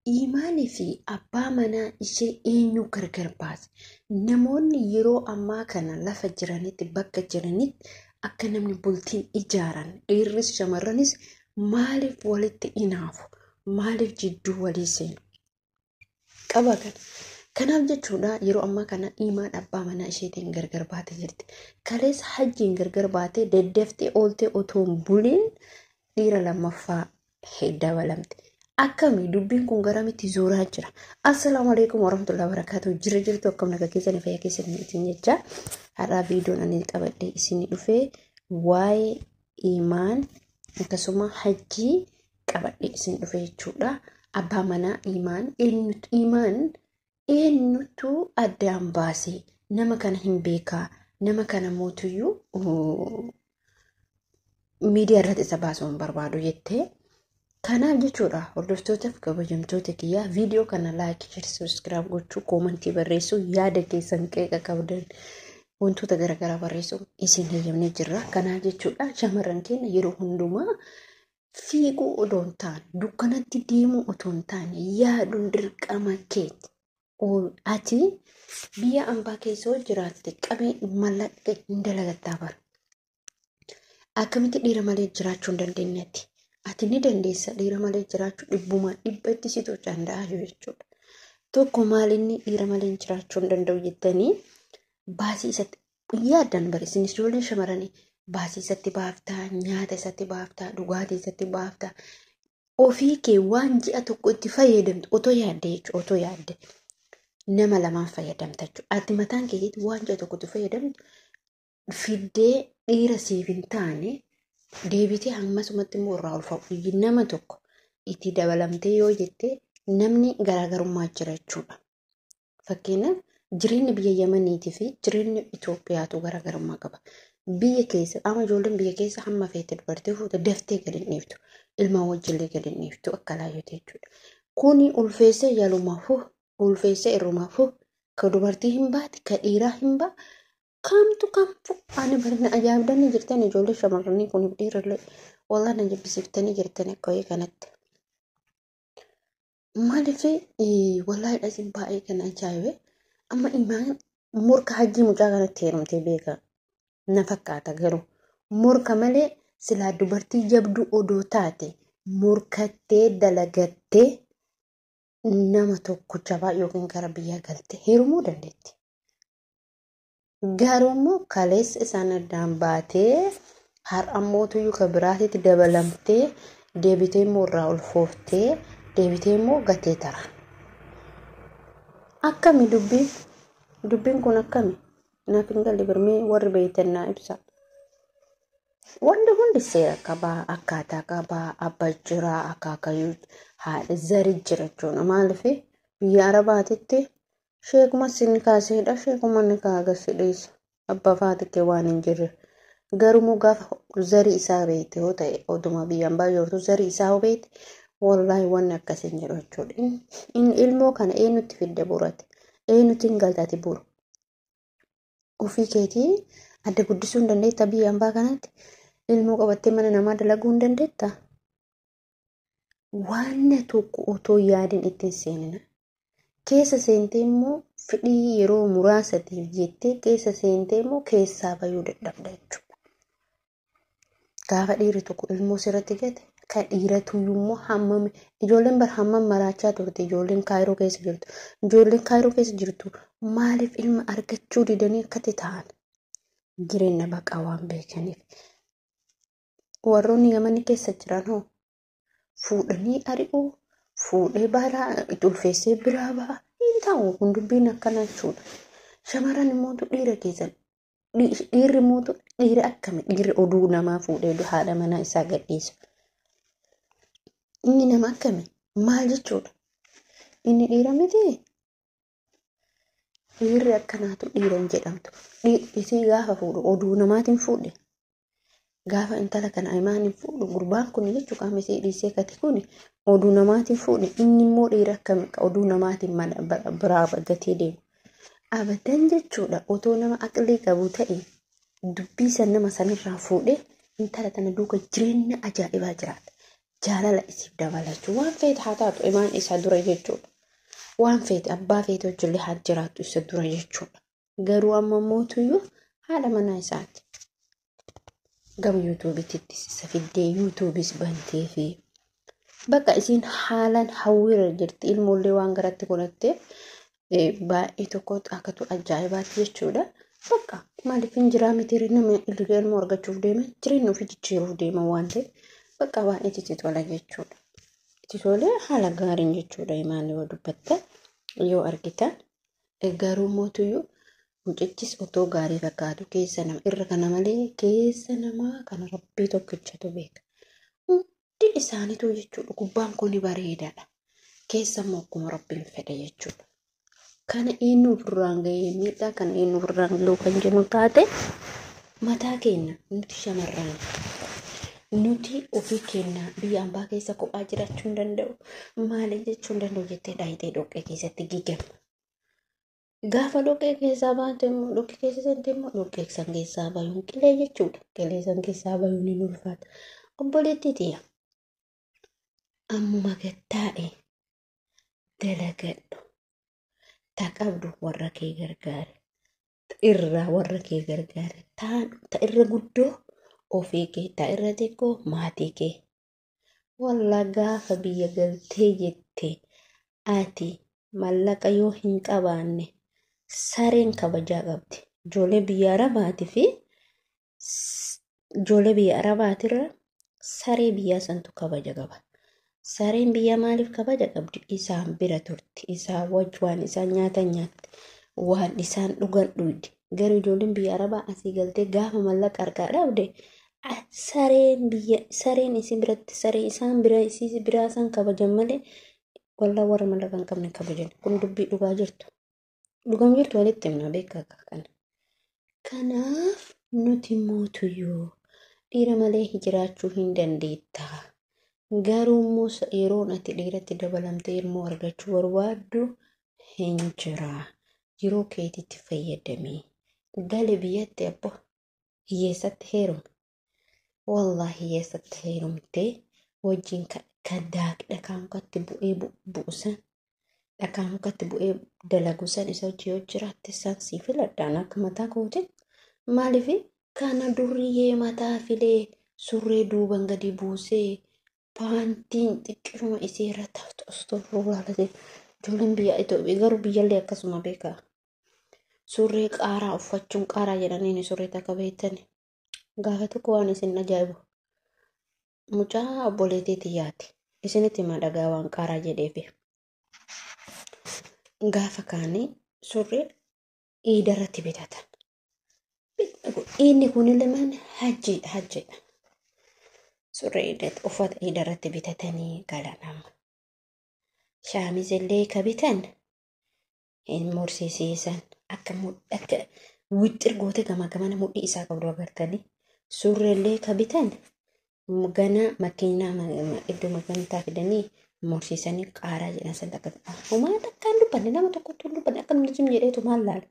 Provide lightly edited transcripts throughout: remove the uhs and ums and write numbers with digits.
Imaanii fi abbaa manaa ishee eenyu gargar baase? Namoonni yeroo ammaa kana lafa jiranitti bakka jiranitti akka namni bultiin ijaaran dhiirris shamarranis maaliif walitti hinaafu? Maaliif jidduu walii seenu? Qaba kana. Kanaaf jechuudha yeroo ammaa kana imaan abbaa manaa isheetiin gargar baatee jirti. Kaleessa hajjiin gargar baatee deddeeftee ooltee otoo hin buliin dhiira lammaffaa dabalamte. Akkami dubbiin kun garamitti zuuraa jira. Assalaamu alaykum warahmatullahi wabarakatuh. Jirtu akkam nagaa keessanii fayyaa keessanii isin jecha har'a viidiyoon ani qabadhee isin dhufee waa'ee imaan akkasuma hajjii qabadhee isin dhufee jechuudha. Abbaa manaa imaan eenyutu addaan baasee nama kana hin beekaa nama kana mootuyyuu miidiyaa irratti isa baasuun barbaadu jettee. Kanaaf jechuudha hordoftootaaf kabajamtoota kiyyaa viidiyoo kana laayik, sheer, sabiskiraayib gochuu, koomentii barreessuu, yaada keessan qeeqa qabdan wantoota garaagaraa barreessuu isin heeyyamnee jirra. Kanaaf jechuudha shamarran keenya yeroo hundumaa fiiguu odoo hin taane dukkanatti deemuu odoo hin taane yaaduun dirqama keeti. Ati biyya ambaa keessa jiraatte qabee mallaqa hin dalagattaa bara. Akkamitti dhiira malee jiraachuu hin dandeenyetti? Ati ni dandeessa dhiira malee jiraachuu dhibbumaan dhibbatti si danda'a jechuudha. Tokko maalinni dhiira malee jiraachuu hin danda'u jettanii baasii isatti yaaddan bara isinis ijoolleen shamarranii baasii isatti baaftaa, nyaata isatti baaftaa, dhugaatii isatti baaftaa. Ofii kee waan ji'a tokko itti fayyadamtu otoo yaadde jechuudha. Otoo yaadde nama lamaan fayyadamta jechuudha. Ati mataan keetti waan ji'a tokko itti fayyadamtu fiddee dhiira siif hin taane deebitee hammasumatti immoo irraa ulfaa'u nama tokko itti dabalamtee yoo jette namni garaagarummaa jira jechuudha. Fakkeenyaaf jireenyi biyya Yamaniitii fi jireenyi Itoophiyaatu garaagarummaa qaba. Biyya keessa amma ijoolleen biyya keessa hamma feete dubartii fuute daftee gadi hin dhiiftu. Ilmaan wajjillee gadi hin dhiiftu akka laayyote jechuudha. Kuni ulfeessee yaalumaafu ulfeessee irrumaafu ka dubartii hin baate ka dhiiraa hin baa. Kamtu kamtu ani barna ajaa'ibdanii jirtan ijoollee shamarranii kun dhiirallee wallaan na jibbisiiftanii jirtan akka wayii kanatti. Maaliif wallaahi dhasin baay'ee kan ajaa'ibe amma imaan morka hajjii mucaa kanatti heerumtee beeka na fakkaata garuu morka malee silaa dubartii jabduu odoo taate morkattee dalagattee nama tokko jabaa yookiin gara biyyaa galte heerumuu dandeetti. Garuu kaleessa isaan addaan baatee har'a mootuyyuu ka biraatitti dabalamtee deebitee immoo irraa ulfooftee deebitee immoo gatee tara. Akkami dubbiin kun akkami? Naaf hin galle birmee warri beeytannaa ibsa. Wanti hundi seera qabaa, akkaataa qabaa, abbaa jiraa, akaakayyuu haadha zarii jira jechuudha. Maaliif biyya Arabaatitti sheekuma sin kaaseedha sheekuma ni kaagasi dhiisa abbaa faatikkee waan hin jirre garuu gaafa zarii isaa beekte yoo ta'e oduma biyyaan baay'ootu zarii isaa beekte wallaahi wanni akkasiin jedhu jechuudha. Ilmoo kana eenyutti fidde burate eenyutti hin galtati buru ofii keetii adda guddisuu hin dandeetta biyyaan baa kanatti ilmoo qabattee mana namaa dalaguu hin dandeetta. Waan tokko otoo yaadin ittiin seenina. Keessa seentee immoo fedhii yeroo muraasaatiif jettee keessa seentee immoo keessaa bayuu dadhabda jechuudha. Gaafa dhiirri tokko ilmoo sirratti gate kan dhiiratuyyuu immoo hammam ijoolleen bar hammam maraachaa turte ijoolleen kaayiroo keessa jirtu. Ijoolleen kaayiroo keessa jirtu maaliif ilma argachuu didanii akkatti ta'an jireenya baqaa waan beekaniif. Warroonni Yamanii keessa jiran hoo fuudhanii ari'uu. Fuudhee baalaa itti ulfeessee biraa ba'a. Hin ta'u kun dubbiin akkana jechuudha. Shamarran immoo dhiira keessan dhiirri immoo dhiira akkami dhiirri oduu namaa fuudhee haadha manaa isaa gadhiisu. Inni nama akkami maal jechuudha? Inni dhiira miti. Dhiirri akkanaatu dhiira hin jedhamtu. Isii gaafa fuudhu oduu namaatiin fuudhe. Gaafa intala kana imaaniin fuudhu gurbaan kun jechuudha qaama isee dhiisee kate kun oduu namaatiin fuudhe inni immoo dhiira akkami oduu namaatiin mana biraa gatee deemu. Abadan jechuudha otoo nama aqlii qabu ta'e dubbii san nama sanirraa fuudhe intala tana duuka jireenya ajaa'ibaa jiraata. jaalala isiif dabalachuu waan feet haa taatu imaan isa dura jechuudha. Waan feet abbaa feet hojjullee haa jiraatu isa dura jechuudha. Garuu amma mootuyyuu haadha manaa isaati. Gama yuutuubitti isa fiddee yuutuubis bantee fi bakka isiin haalaan hawwiirra jirti ilmoollee waan garatti godhattee baay'ee tokko akkatu ajaa'ibaatti jechuudha. Bakka maaliif hin jiraa miti nama ilmoo argachuuf deema jireenya ofii jijjiiruuf deema waan ta'eef bakka baay'ee itti tola jechuudha. Itti tolee haala gaariin jechuudha imaanni yoo dubbatta yoo argitan garuu mootuyyuu mucichis otoo gaarii fakkaatu keessa nama irra kana malee keessa namaa kana rabbii tokkichatu beeka. Hundi isaaniitu jechuudha gubbaan kun bareedaadha. Keessa immoo akkuma rabbiin fedhe jechuudha. Kana eenyu ofirraan gahee miidhaa kana eenyu ofirraan gahuu kan jennu taate mataa keenya nuti shamarran nuti ofii keenya biyya ambaa keessa kophaa jiraachuu hin danda'u. Maali jechuu hin danda'u jettee dhaayitee dhoqqee keessatti gigama. Gaafa dhoqqee keessaa baate immoo dhoqqee keessa seente immoo dhoqqee san keessaa bayuun qilee jechuudha. Qilee san keessaa bayuun ni ulfaata. Obboleettii tiyya ammuma gattaa'e dalagadhu. Taqabdu warra kee gargaare. Irra warra kee gargaare. Ta irra guddoo ofii kee ta irra xiqqoo maatii kee. Walla gaafa biyya galtee jettee ati mallaqa yoo hin qabaanne sareen kabajaa qabdi. Ijoollee biyya Arabaatii fi ijoollee biyya Arabaatirra saree biyyaa santu kabaja qaba. Sareen biyya maaliif kabaja qabdi? Isaan bira turti. Isaan waan isaan nyaatan nyaatti. Waan isaan dhugan dhugdi. Garuu ijoolleen biyya Arabaa asii galtee gaafa mallaqa harkaa dhabde sareen isin biratti saree isaan biraa san kabajan malee walaa warra mallaqa hin qabne kabajan. Kun dubbii dhugaa jirtu. Dhugam jirtu walitti himna beekaa kana. Kanaaf nuti mootuyyuu dhiira malee jiraachuu hin dandeetta. Garuu immoo yeroon ati dhiiratti dabalamtee ilmoo argachuu barbaaddu hin jira. Yeroo keetitti fayyadamii. Gali biyyatti abbo hiyyeessatti heerumte. Wallaahi hiyyeessatti heerumtee wajjin dhakaa mukatti bu'ee buusan. Dhakaa mukatti bu'ee dalagusan isa hojii yoo jiraatte san sii filadhaan akka mataa kooti. Maaliif kana duriyyee mataa filee surree duuban gadi buusee paantiin xiqqiruma isii irra taa'u ostofoo laalatee ijoolleen biyya Itoophiyaa garuu biyyallee akkasuma beekaa. Surree qaaraa uffachuun qaaraa jedhanii surree takka beektani. Gaafa tokko waan isin ajaa'ibu mucaa obboleettii tiyyaati. Isinitti hima dhagaa waan qaaraa jedheefi. Gaafa kaanii surree iidarratti bitatan. Inni kunillee maan hajjiidha. Surree uffata iidarratti bitatanii galanama. Shaamizillee ka bitan hin mursiisiisan akka wixxir goote gamana mudhii isaa qabdu agartanii. Surreellee ka bitan gana makiinaa iddoo makiinaa fidanii mursiisanii qaaraa jedhan san takka homaa takkaan dubbanne nama tokkotti dubbanne akka namni jim jedheetu maal laala.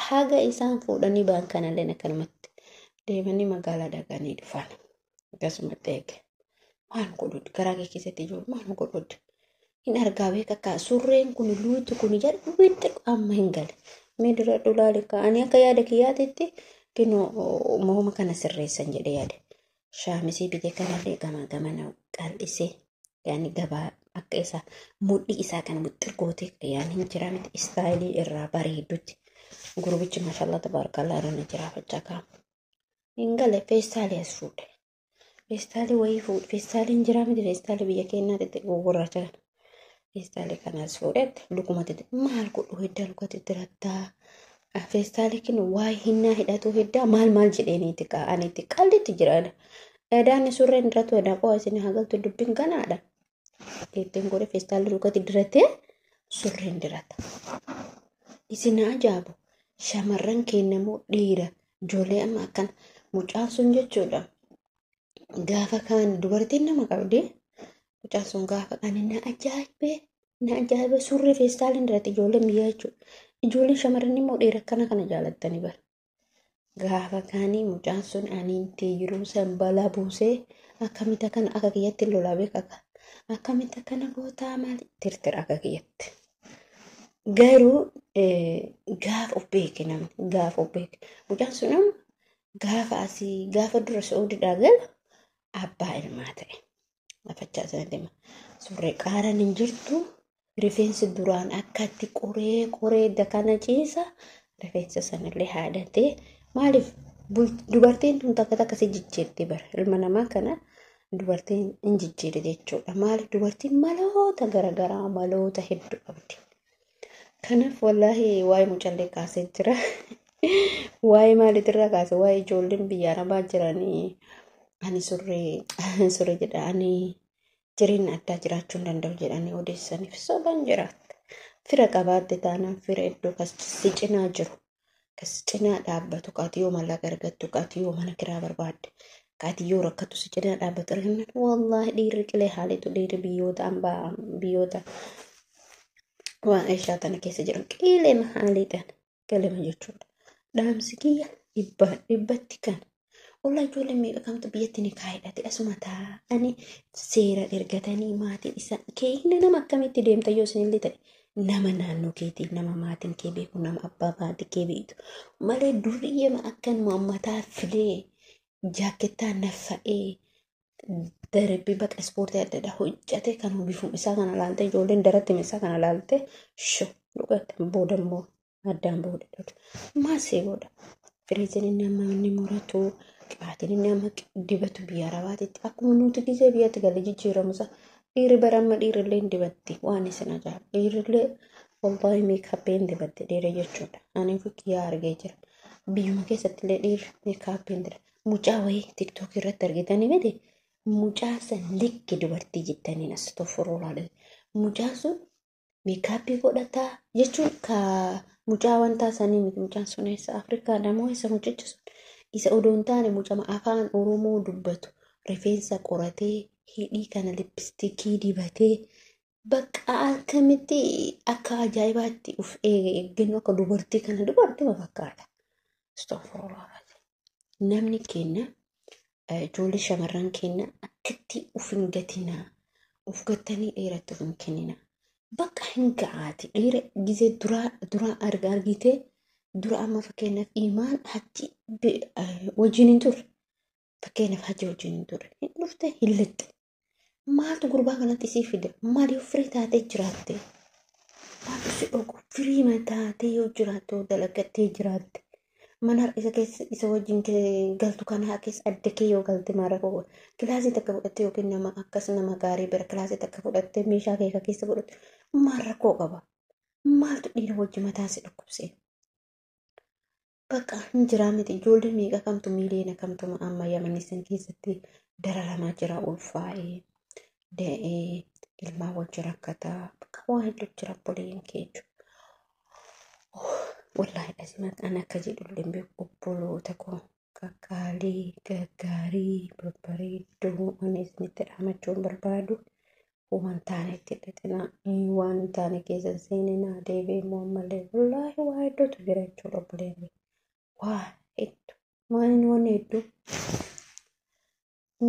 Haga isaan fuudhanii ba'an kanallee akkanumatti deemanii magaalaa dhaqanii dhufan. Akkasumatti eege maal godhuddi garaa kee keessatti jiru maal godhuddi hin argaa beekaa surreen kun luutu kun jedhu wixxir amma hin gale. Meedira dhulaali ka'anii akka yaada kiyyaatitti kinoo mohoma kana sirreessan jedhee yaade. Shaamisii bitee kanallee gamana qal'isee yaani gabaa akka isaa mudhii isaa kana wixxir gootee yaani hin jira miti istaayilii irraa bareedutti. Gurbichi maashaallah tabaarakallaa irra jiraafachaa kaa'ama. Hin gale feestaalii as fuudhe. Feestaalii wayii fuudhe. Feestaalii hin jiraa miti feestaalii biyya keenyaatti gurgurachaa kana. Feestaalii kanas fuudhetti lukumatti maal godhu heddaa lukatti dirattaa. Feestaalii kin waa'ee hinnaa hidhatu heddaa maal jedheeniiti kaa'aniiti qallitti jiraadha. Edaan surreen diratu edaa qo'a isin hagaltu dubbiin ganaadha. Ittiin godhe feestaalii lukatti dirattee surreen dirata. Isin ajaa'ibu shamarran kennamoo dhiira ijoollee amma akkan mucaan sun jechuudha. Gaafa kaan dubartiin nama qabdi. Mucaan sun gaafa kaan na ajaa'ibe surree feestaaliin dirati ijoolleen biyyaa jechuudha. Ijoolleen shamarran immoo dhiira kana jaalattanii bara. Gaafa kaanii mucaan sun ani itti yeroo san balaa buusee akkamitti kana akka kiyyatti lolaa beekaka. Akkamitti kana gootaa maali tirtira akka kiyyatti. Garuu gaafa of beeke namni gaafa of beeke. Mucaan sun gaafa asii gaafa dura Saa'uudidhaa gala abbaa ilmaa ta'e. Lafachaa sana deema. Surree qaaraan hin jirtu. Rifeensi duraan akkatti qoree dakana ciisa. Rifeensa sanallee haadhatee maaliif dubartiin tun takka si jijjiirti bara ilma namaa kana dubartiin hin jijjiirre jechuudha. Maaliif dubartiin maloota garaagaraa maloota hedduu qabdi. Kanaaf wallaahi waa'ee mucallee kaasee jira. Waa'ee maaliitirraa kaase waa'ee ijoolleen biyya arabaa jiranii ani surree jedha ani jireenya addaa jiraachuu hin danda'u jedhanii odeessaniif soban jiraata. Fira qabaatte taanaan fira iddoo si cinaa jiru. Kas cinaa dhaabbatu qaatiyoo mallaqa argattu qaatiyoo mana kiraa barbaadde qaatiyoo rakkatu si cinaa dhaabbatu argannan wallaahi dhiirri qilee haalitu dhiirri biyyoota waan Aishaa tana keessa jiran qileema haaliidhaan qileema jechuudha. Dhaamsi kiyya dhibbatti kana. Walaa ijoollee meeqa kamtu biyyatti ni kaayedhate asuma taa'anii seera ergatanii maatiin isaa keenya nama akkamitti deemta yoo isinillee ta'e nama naannoo keetii nama maatiin kee beeku nama abbaa maatii kee beektu malee durriyyama akkanuma ummataa filee jaakettaa naffa'ee darbii baqa ispoortii adda addaa hojjate kan bifuun isaa kana laalte ijoolleen daratti isaa kana laalte dhugatti booda immoo addaan booda maasee booda firiiziin inni amma inni muratu qibaatiin inni amma dibatu biyya arabaatitti akkuma nuti gisee biyyatti galee jijjiiramusa dhiirri baramma dhiirrillee hin dibatti waan isin ajaa'iba dhiirrillee wallaahi meekaappeen dibatte dhiira jechuudha ani kiyyaa argee jira biyyuma keessatti illee dhiirri meekaappeen dira mucaa wayii tiktook irratti argitanii miti mucaa san likki dubartii jettaniin as tofuroo laale mucaa sun meekaappii godhataa jechuun ka mucaa wantaa sanii miti mucaan sun eessa Afrikaa namoo eessa mucicha sun isa odoon taane mucama afaan Oromoo dubbatu rifeensa qoratee hidhii kana lippistikii dibatee bakka akkamitti akka ajaa'ibaatti uf eeggannu akka dubartii kana dubartii fakkaata. Namni keenya ijoollee shamarran keenya akkatti uf hin gatinaa uf gattanii dheeratti uf hin kennina. Bakka hin ga'aati dhiira gisee duraa argitee dura amma fakkeenyaaf imaan hatti wajjin hin turre fakkeenyaaf hajji wajjin hin turre hin dhufte hin lixxe maaltu gurbaa kanatti isii fide maaliif firii taatee jiraatte maaltu si dhogu firii mataatee yoo jiraatte yoo dalagattee jiraatte mana isa keessa isa wajjin galtu kana keessa adda kee yoo galte maara koo kilaasii takka fudhatte yookiin nama akkas nama gaarii bira kilaasii takka fudhatte meeshaa kee keessa fudhatte maara koo qaba maaltu dhiira wajjin mataa si dhukkubsee. Bakka hin jiraa miti ijoollee meeqa kamtu miiliyoona kamtu ammayyaa mannisan keessatti dararamaa jira ulfaa'ee da'ee ilmaa wajjin rakkataa bakka waan hedduu jira obboleeyyan keechu. Wallaahi dhasimat an akka jedhullee beeku obboloota koo qaqqaalii gaggaarii babbareedduu ani isinitti dhaamachuun barbaadu waan taanetti dhaqinaa waan taane keessa seeninaa deebi'ee ammallee wallaahi waa hedduutu jira jechuudha obboleeyyan. Wah, itu main wan itu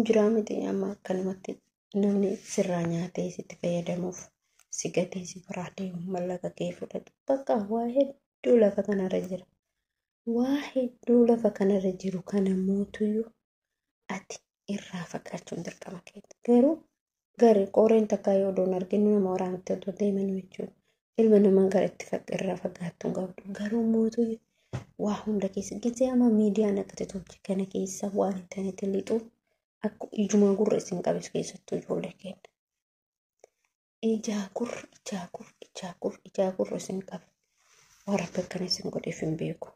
jiraa miti amma akkanumatti namni sirraa nyaatee sitti fayyadamuuf si gatee si biraa deemu mallaqa kee fudhatu bakka waa hedduu lafa kanarra jira. Waa hedduu lafa kanarra jiru kana mootuyyuu ati irraa fagaachuun dirqama keeti. Garuu qoreen takkaa yoo doon arginu nama waraanatti otoo deemanu jechuudha. Ilma namaa gara itti irraa fagaattuun qabdu garuu mootuyyuu waa hunda keessa gisee ama miidiyaan akkati tolche kana keessa waan intarneetii lixu akka ijumaa gurra isin qabes keessattuu ijoollee keenya. Ijaa gurra isin qabe waan rabbi akkana isin godheef hin beeku.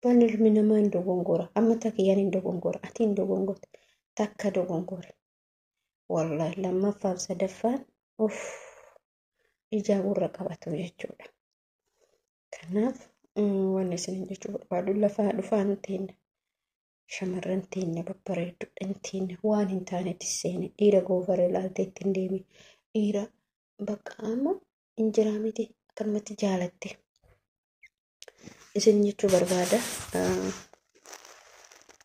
Waan ilmi namaa hin dogongora amma takiyyaan hin dogongora ati hin dogongorte takka dogongore. Wallaahi lammaffaan sadaffaan ijaa gurra qabatu jechuudha. Kanaaf waan isin jechuu barbaadu lafaa dhufaan teenya shamarran teenya babbareedduudhaan teenya waan hin taanetti seene dhiira goofara ilaaltee ittiin deemi dhiira bakka amma hin jiraa miti akkanumatti jaalatte isin jechuu barbaada.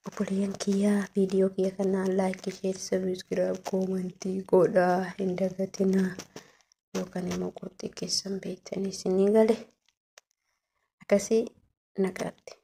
obboleeyyan kiyyaa viidiyoo kiyya kanaa laayikii sheer sabiskiraayib koomentii godhaa hin dagatinaa yookaan immoo qorxii keessan beektanii isinii gale akkasii nagaatti.